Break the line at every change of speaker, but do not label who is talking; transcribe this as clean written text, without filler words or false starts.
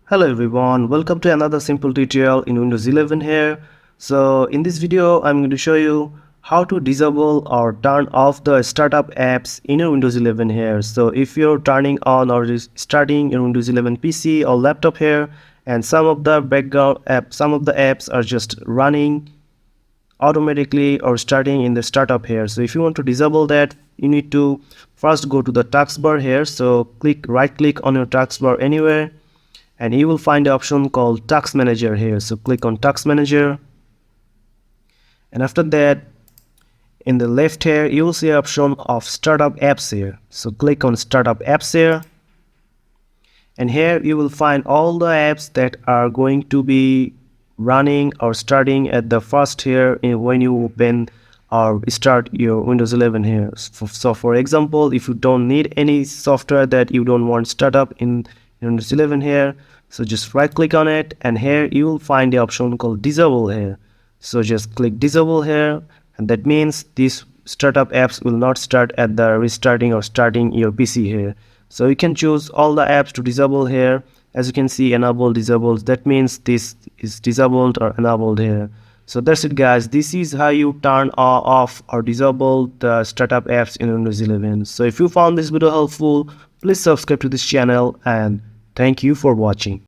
Hello everyone, welcome to another simple tutorial in Windows 11 here. So in this video I'm going to show you how to disable or turn off the startup apps in your Windows 11 here. So if you're turning on or starting your Windows 11 PC or laptop here, and some of the apps are just running automatically or starting in the startup here. So if you want to disable that, you need to first go to the taskbar here. So right click on your taskbar anywhere, and you will find the option called Task Manager here. So click on Task Manager, and after that in the left here you will see the option of Startup Apps here. So click on Startup Apps here, and here you will find all the apps that are going to be running or starting at the first here when you open or start your Windows 11 here. So for example, if you don't need any software that you don't want startup in Windows 11 here, so just right click on it, and here you will find the option called Disable here. So just click Disable here, and that means these startup apps will not start at the restarting or starting your PC here. So you can choose all the apps to disable here. As you can see, enable, disabled, that means this is disabled or enabled here. So that's it guys, this is how you turn off or disable the startup apps in Windows 11. So if you found this video helpful, please subscribe to this channel, and thank you for watching.